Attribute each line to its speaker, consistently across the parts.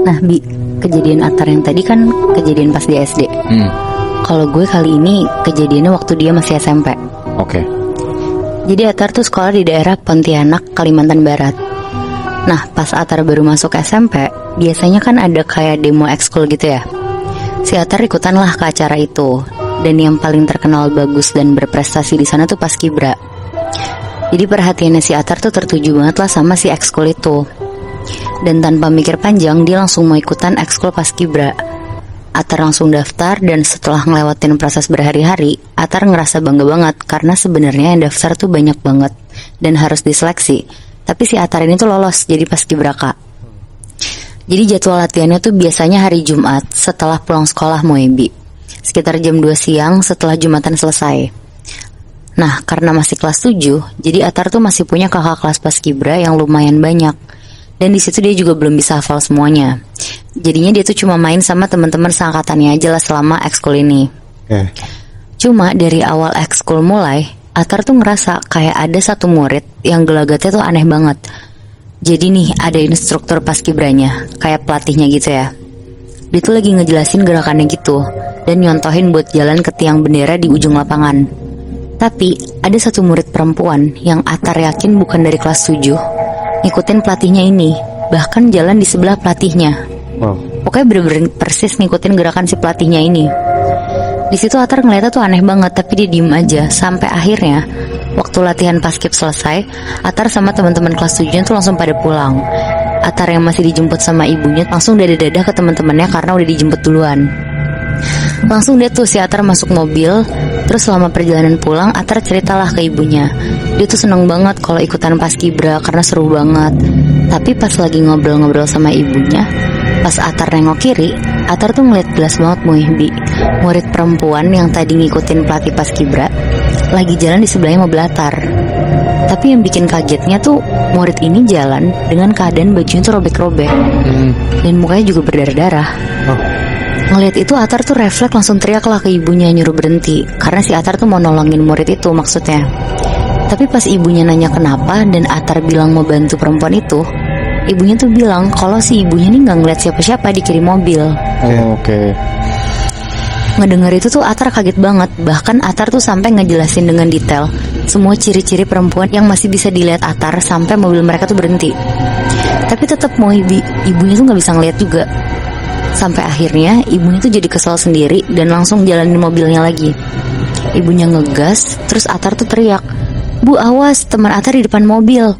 Speaker 1: Nah Bi, kejadian Atar yang tadi kan kejadian pas di SD. Kalau gue kali ini kejadiannya waktu dia masih SMP.
Speaker 2: Oke.
Speaker 1: Jadi Atar tuh sekolah di daerah Pontianak, Kalimantan Barat. Nah pas Atar baru masuk SMP, biasanya kan ada kayak demo ekskul gitu ya. Si Atar ikutan lah ke acara itu. Dan yang paling terkenal bagus dan berprestasi di sana tuh Paskibra. Jadi perhatiannya si Atar tuh tertuju banget lah sama si ekskul itu. Dan tanpa mikir panjang dia langsung mau ikutan ekskul Paskibra. Atar langsung daftar dan setelah ngelewatin proses berhari-hari, Atar ngerasa bangga banget karena sebenarnya yang daftar tuh banyak banget dan harus diseleksi. Tapi si Atar ini tuh lolos jadi Paskibraka. Jadi jadwal latihannya tuh biasanya hari Jumat setelah pulang sekolah Moebi, sekitar jam 2 siang setelah Jumatan selesai. Nah karena masih kelas 7, jadi Atar tuh masih punya kakak kelas Paskibra yang lumayan banyak. Dan di situ dia juga belum bisa hafal semuanya. Jadinya dia tuh cuma main sama teman-teman seangkatannya aja lah selama ekskul ini. Cuma dari awal ekskul mulai, Atar tuh ngerasa kayak ada satu murid yang gelagatnya tuh aneh banget. Jadi nih ada instruktur Paskibranya, kayak pelatihnya gitu ya. Dia tuh lagi ngejelasin gerakannya gitu dan nyontohin buat jalan ke tiang bendera di ujung lapangan. Tapi ada satu murid perempuan yang Atar yakin bukan dari kelas 7 ngikutin pelatihnya ini, bahkan jalan di sebelah pelatihnya. Pokoknya bener-bener persis ngikutin gerakan si pelatihnya ini. Di situ Atar ngeliatnya tuh aneh banget, tapi dia diem aja. Sampai akhirnya waktu latihan Paskib selesai, Atar sama teman-teman kelas 7 tuh langsung pada pulang. Atar yang masih dijemput sama ibunya langsung dadah-dadah ke teman-temannya karena udah dijemput duluan. Langsung dia tuh si Atar masuk mobil. Terus selama perjalanan pulang, Atar ceritalah ke ibunya. Dia tuh seneng banget kalau ikutan Paskibra karena seru banget. Tapi pas lagi ngobrol-ngobrol sama ibunya, pas Atar nengok kiri, Atar tuh ngeliat jelas banget Muhbi, murid perempuan yang tadi ngikutin pelatih Paskibra, lagi jalan di sebelahnya mobil Atar. Tapi yang bikin kagetnya tuh murid ini jalan dengan keadaan bajunya tuh robek-robek dan mukanya juga berdarah-darah. Ngeliat itu Atar tuh refleks langsung teriak lah ke ibunya nyuruh berhenti, karena si Atar tuh mau nolongin murid itu maksudnya. Tapi pas ibunya nanya kenapa dan Atar bilang mau bantu perempuan itu, ibunya tuh bilang kalau si ibunya nih gak ngeliat siapa-siapa di kiri mobil.
Speaker 2: Oke.
Speaker 1: Ngedenger itu tuh Atar kaget banget. Bahkan Atar tuh sampai ngejelasin dengan detail semua ciri-ciri perempuan yang masih bisa dilihat Atar sampai mobil mereka tuh berhenti. Tapi tetap mau ibunya tuh gak bisa ngeliat juga. Sampai akhirnya ibunya tuh jadi kesel sendiri dan langsung jalanin mobilnya lagi. Ibunya ngegas, terus Atar tuh teriak, "Bu awas, teman Atar di depan mobil."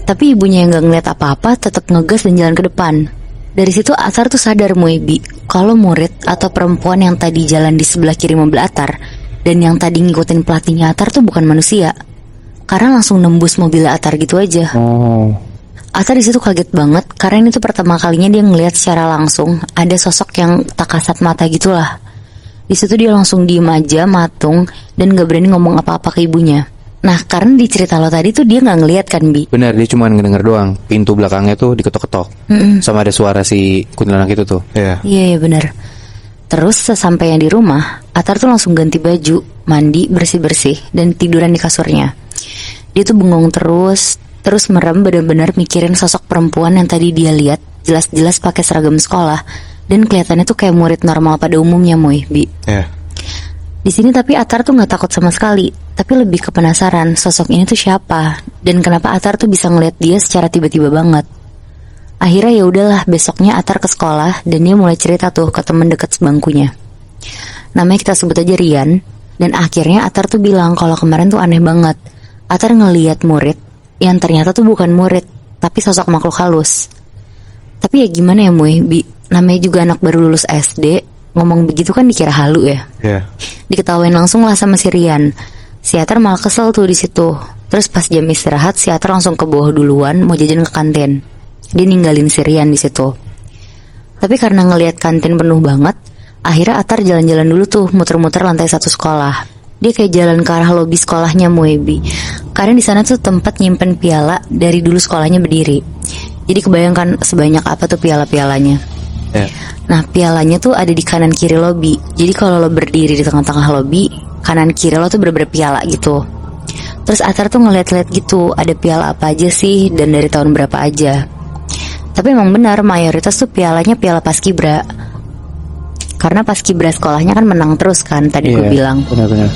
Speaker 1: Tapi ibunya yang gak ngeliat apa-apa tetap ngegas dan jalan ke depan. Dari situ Atar tuh sadar Muebi kalau murid atau perempuan yang tadi jalan di sebelah kiri mobil Atar dan yang tadi ngikutin pelatihnya Atar tuh bukan manusia, karena langsung nembus mobil Atar gitu aja. Atar di situ kaget banget karena ini tuh pertama kalinya dia ngelihat secara langsung ada sosok yang tak kasat mata gitulah. Di situ dia langsung diem aja, matung dan gak berani ngomong apa-apa ke ibunya. Nah karena di cerita lo tadi tuh dia gak ngelihat kan Bi?
Speaker 2: Benar, dia cuma ngedenger doang. Pintu belakangnya tuh diketok-ketok. Sama ada suara si kuntilanak itu tuh.
Speaker 1: Iya benar. Terus sesampainya di rumah, Atar tuh langsung ganti baju, mandi, bersih-bersih dan tiduran di kasurnya. Dia tuh bengong terus merem benar-benar mikirin sosok perempuan yang tadi dia lihat jelas-jelas pakai seragam sekolah dan kelihatannya tuh kayak murid normal pada umumnya Bi. Di sini tapi Atar tuh nggak takut sama sekali, tapi lebih ke penasaran sosok ini tuh siapa dan kenapa Atar tuh bisa ngeliat dia secara tiba-tiba banget. Akhirnya ya udahlah, besoknya Atar ke sekolah dan dia mulai cerita tuh ke teman dekat sebangkunya. Namanya kita sebut aja Rian. Dan akhirnya Atar tuh bilang kalau kemarin tuh aneh banget. Atar ngeliat murid yang ternyata tuh bukan murid, tapi sosok makhluk halus. Tapi ya gimana ya Bi, namanya juga anak baru lulus SD, ngomong begitu kan dikira halu ya. Diketawain langsung lah sama si Rian. Si Atar malah kesel tuh di situ. Terus pas jam istirahat si Atar langsung ke bawah duluan mau jajan ke kantin. Dia ninggalin si Rian di situ. Tapi karena ngelihat kantin penuh banget, akhirnya Atar jalan-jalan dulu tuh muter-muter lantai 1 sekolah. Dia kayak jalan ke arah lobi sekolahnya Muebi, karena di sana tuh tempat nyimpen piala dari dulu sekolahnya berdiri. Jadi kebayangkan sebanyak apa tuh piala-pialanya. Nah pialanya tuh ada di kanan kiri lobi. Jadi kalau lo berdiri di tengah-tengah lobi, kanan kiri lo tuh bener-bener piala gitu. Terus Atar tuh ngeliat-liat gitu, ada piala apa aja sih dan dari tahun berapa aja. Tapi emang benar mayoritas tuh pialanya piala paskibra. Karena paskibra sekolahnya kan menang terus kan, tadi gue bilang.
Speaker 2: Benar-benar.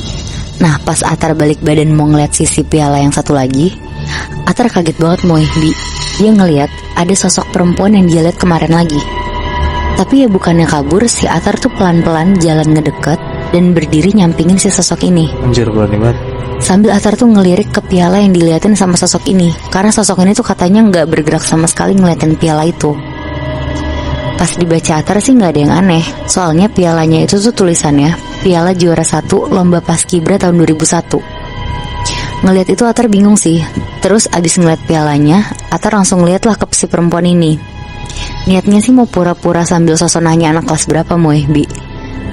Speaker 1: Nah pas Atar balik badan mau ngeliat sisi piala yang satu lagi, Atar kaget banget Moy, Bi. Dia ngeliat ada sosok perempuan yang dia lihat kemarin lagi. Tapi ya bukannya kabur, si Atar tuh pelan-pelan jalan ngedeket dan berdiri nyampingin si sosok ini.
Speaker 2: Anjir, berani banget.
Speaker 1: Sambil Atar tuh ngelirik ke piala yang diliatin sama sosok ini, karena sosok ini tuh katanya nggak bergerak sama sekali ngeliatin piala itu. Pas dibaca Atar sih nggak ada yang aneh, soalnya pialanya itu tuh tulisannya Piala Juara 1 Lomba Paskibra tahun 2001. Ngeliat itu Atar bingung sih. Terus abis ngeliat pialanya, Atar langsung liatlah ke si perempuan ini. Niatnya sih mau pura-pura sambil sosok nanya anak kelas berapa Moy, Bi.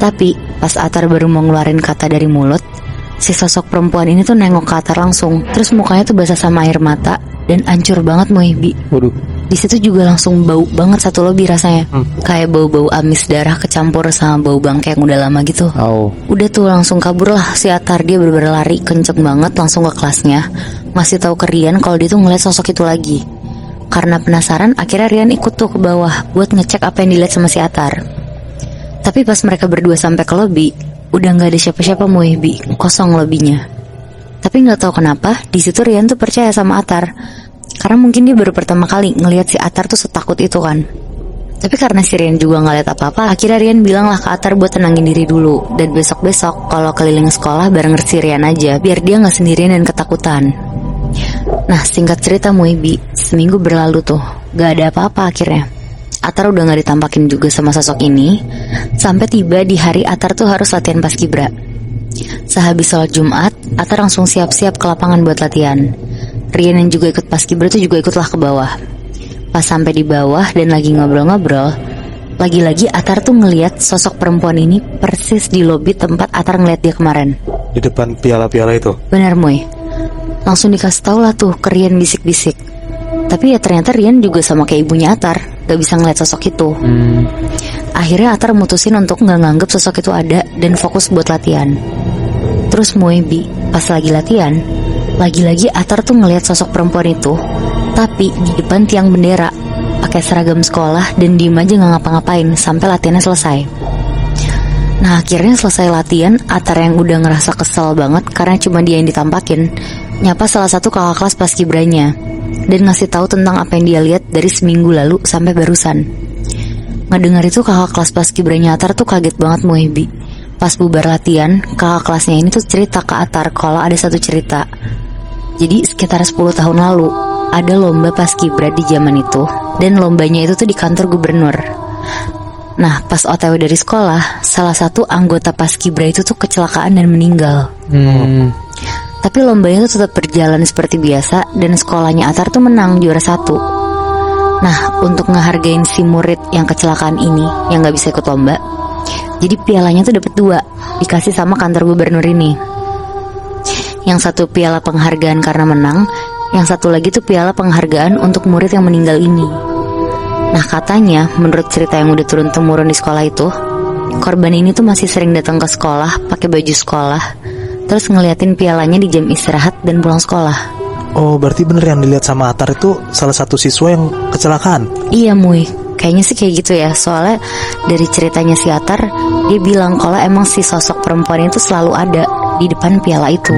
Speaker 1: Tapi pas Atar baru mau ngeluarin kata dari mulut, si sosok perempuan ini tuh nengok ke Atar langsung. Terus mukanya tuh basah sama air mata dan hancur banget Moy, Bi.
Speaker 2: Waduh.
Speaker 1: Di situ juga langsung bau banget satu lobi rasanya. Kayak bau-bau amis darah kecampur sama bau bangke yang udah lama gitu. Udah tuh langsung kabur lah si Atar. Dia bener-bener lari kenceng banget langsung ke kelasnya. Ngasih tahu ke Rian kalau dia tuh ngeliat sosok itu lagi. Karena penasaran akhirnya Rian ikut tuh ke bawah buat ngecek apa yang dilihat sama si Atar. Tapi pas mereka berdua sampai ke lobi, udah nggak ada siapa-siapa Moy, Bi. Kosong lobinya. Tapi nggak tahu kenapa di situ Rian tuh percaya sama Atar. Karena mungkin dia baru pertama kali ngelihat si Atar tuh setakut itu kan. Tapi karena si Rian juga gak lihat apa-apa, akhirnya Rian bilang lah ke Atar buat tenangin diri dulu. Dan besok-besok kalau keliling sekolah bareng si Rian aja, biar dia gak sendirian dan ketakutan. Nah singkat cerita Moibi, seminggu berlalu tuh, gak ada apa-apa akhirnya. Atar udah gak ditampakin juga sama sosok ini. Sampai tiba di hari Atar tuh harus latihan paskibra. Sehabis sholat Jumat, Atar langsung siap-siap ke lapangan buat latihan. Rian yang juga ikut paskibra tuh juga ikutlah ke bawah. Pas sampai di bawah dan lagi ngobrol-ngobrol, lagi-lagi Atar tuh ngeliat sosok perempuan ini persis di lobi tempat Atar ngeliat dia kemarin.
Speaker 2: Di depan piala-piala itu?
Speaker 1: Benar Moy. Langsung dikasih tau lah tuh ke Rian bisik-bisik. Tapi ya ternyata Rian juga sama kayak ibunya Atar, gak bisa ngeliat sosok itu. Akhirnya Atar mutusin untuk gak nganggep sosok itu ada dan fokus buat latihan. Terus Moy, Bi, pas lagi latihan, lagi-lagi Atar tuh ngelihat sosok perempuan itu, tapi di depan tiang bendera, pakai seragam sekolah dan diem aja nggak ngapa-ngapain sampai latihannya selesai. Nah akhirnya selesai latihan, Atar yang udah ngerasa kesel banget karena cuma dia yang ditampakin, nyapa salah satu kakak kelas paskibranya dan ngasih tahu tentang apa yang dia lihat dari seminggu lalu sampai barusan. Ngedengar itu kakak kelas paskibranya Atar tuh kaget banget Moebi. Pas bubar latihan, kakak kelasnya ini tuh cerita ke Atar kalau ada satu cerita. Jadi sekitar 10 tahun lalu ada lomba paskibra di zaman itu, dan lombanya itu tuh di kantor gubernur. Nah pas OTW dari sekolah, salah satu anggota paskibra itu tuh kecelakaan dan meninggal. Tapi lombanya tuh tetap berjalan seperti biasa, dan sekolahnya Atar tuh menang juara 1. Nah untuk ngehargain si murid yang kecelakaan ini, yang gak bisa ikut lomba, jadi pialanya tuh dapat 2, dikasih sama kantor gubernur ini. Yang satu piala penghargaan karena menang, yang satu lagi tuh piala penghargaan untuk murid yang meninggal ini. Nah katanya menurut cerita yang udah turun-temurun di sekolah itu, korban ini tuh masih sering datang ke sekolah pakai baju sekolah, terus ngeliatin pialanya di jam istirahat dan pulang sekolah.
Speaker 3: Oh berarti bener yang dilihat sama Atar itu salah satu siswa yang kecelakaan?
Speaker 1: Iya Mui, kayaknya sih kayak gitu ya. Soalnya dari ceritanya si Atar, dia bilang kalau emang si sosok perempuan itu selalu ada di depan piala itu.